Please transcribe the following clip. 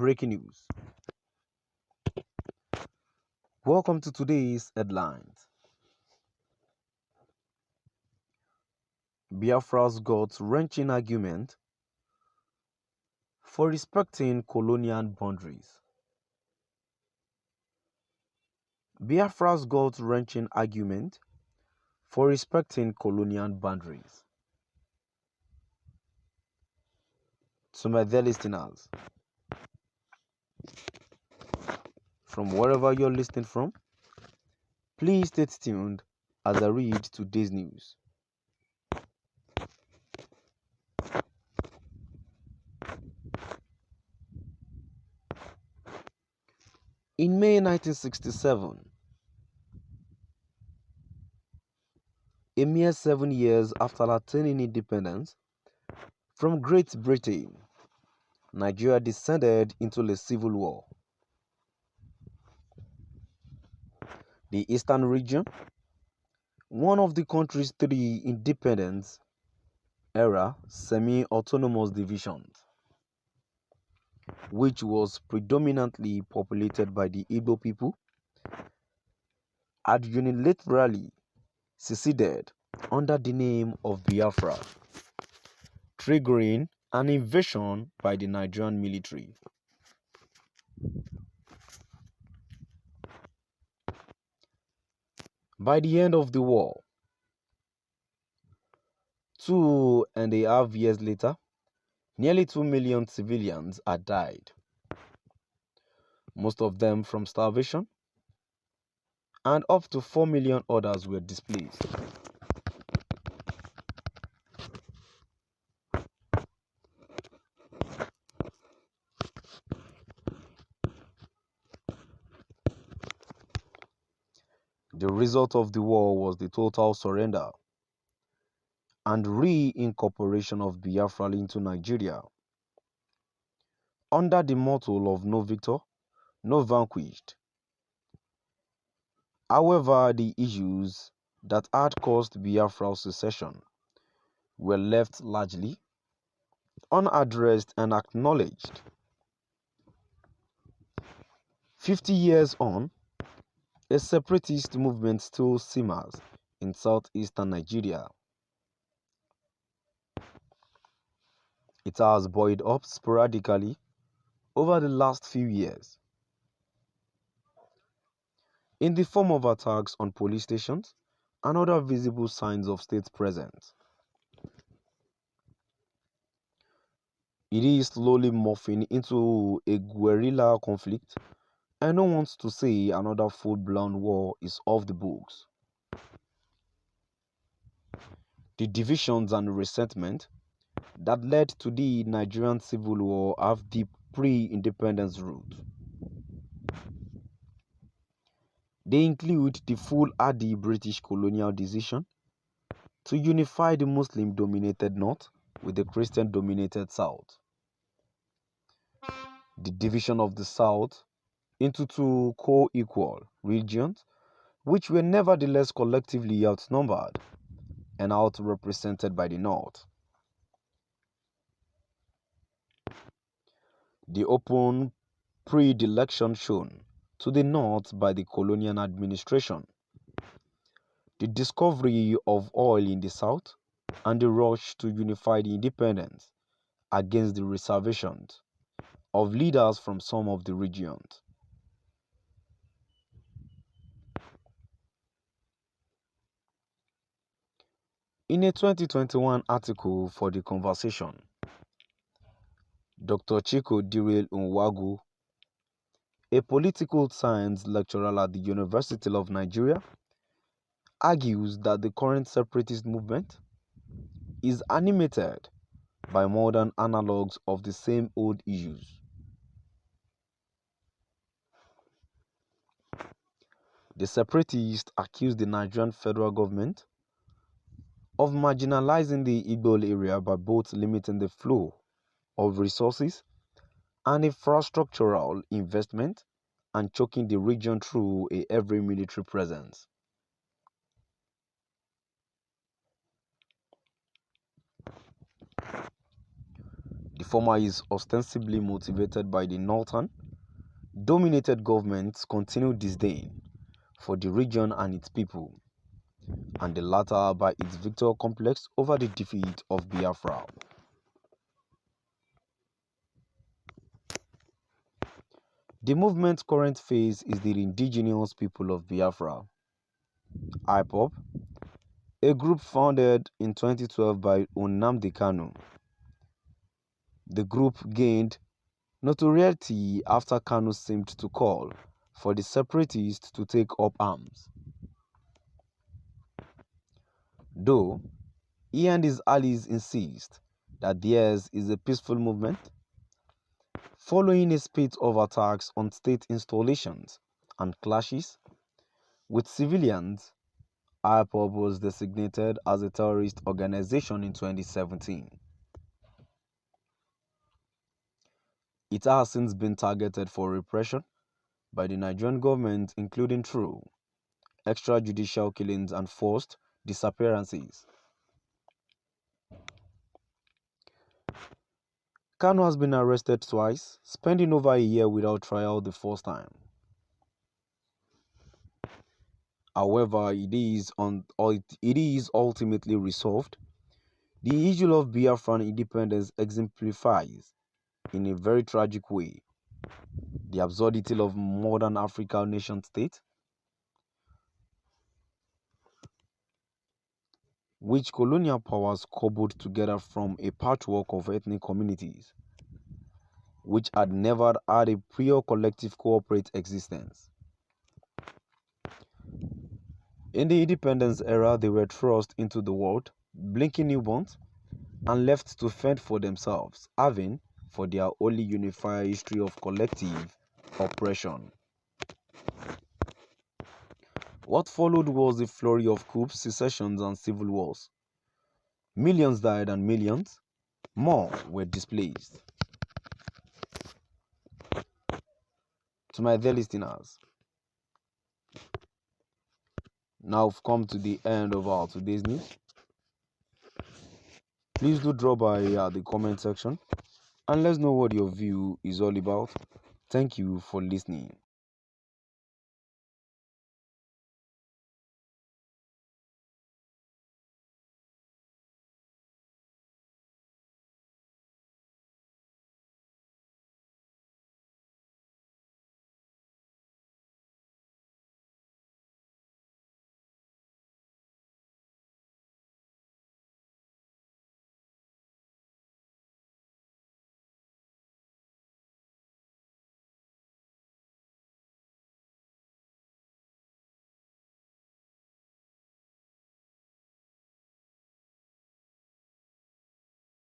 Breaking news. Welcome to today's headlines. Biafra's gut-wrenching argument for respecting colonial boundaries. Biafra's gut-wrenching argument for respecting colonial boundaries. To my dear listeners, from wherever you're listening from, please stay tuned as I read today's news. In May 1967, a mere 7 years after attaining independence from Great Britain, Nigeria descended into a civil war. The Eastern region, one of the country's 3 independence-era semi-autonomous divisions, which was predominantly populated by the Igbo people, had unilaterally seceded under the name of Biafra, triggering an invasion by the Nigerian military. By the end of the war, 2.5 years later, nearly 2 million civilians had died, most of them from starvation, and up to 4 million others were displaced. The result of the war was the total surrender and reincorporation of Biafra into Nigeria under the motto of no victor, no vanquished. However, the issues that had caused Biafra's secession were left largely unaddressed and acknowledged. 50 years on, a separatist movement still simmers in southeastern Nigeria. It has buoyed up sporadically over the last few years in the form of attacks on police stations and other visible signs of state presence. It is slowly morphing into a guerrilla conflict, and no one wants to say another full-blown war is off the books. The divisions and resentment that led to the Nigerian Civil War have deep pre-independence roots. They include the foolhardy British colonial decision to unify the Muslim-dominated North with the Christian-dominated South, the division of the South into 2 co-equal regions, which were nevertheless collectively outnumbered and outrepresented by the North. The open predilection shown to the North by the colonial administration, the discovery of oil in the South, and the rush to unify the independence against the reservations of leaders from some of the regions. In a 2021 article for The Conversation, Dr. Chiko Direl Nwagu, a political science lecturer at the University of Nigeria, argues that the current separatist movement is animated by modern analogues of the same old issues. The separatists accuse the Nigerian federal government of marginalizing the Igbo area by both limiting the flow of resources and infrastructural investment and choking the region through a heavy military presence. The The former is ostensibly motivated by the northern, dominated government's continued disdain for the region and its people, and the latter by its victor complex over the defeat of Biafra. The movement's current phase is the indigenous people of Biafra, IPOB, a group founded in 2012 by Nnamdi Kanu. The group gained notoriety after Kanu seemed to call for the separatists to take up arms. Though he and his allies insist that theirs is a peaceful movement, following a spate of attacks on state installations and clashes with civilians, IPOB was designated as a terrorist organization in 2017. It has since been targeted for repression by the Nigerian government, including through extrajudicial killings and forced disappearances. Kanu has been arrested twice, spending over a year without trial the first time. However, it is ultimately resolved. The issue of Biafran independence exemplifies, in a very tragic way, the absurdity of modern African nation-state, which colonial powers cobbled together from a patchwork of ethnic communities, which had never had a pure collective corporate existence. In the independence era, they were thrust into the world, blinking newborns, and left to fend for themselves, having, for their only unified history of collective oppression. What followed was a flurry of coups, secessions, and civil wars. Millions died and millions more were displaced. To my dear listeners, now we've come to the end of our today's news. Please do drop by the comment section and let's know what your view is all about. Thank you for listening.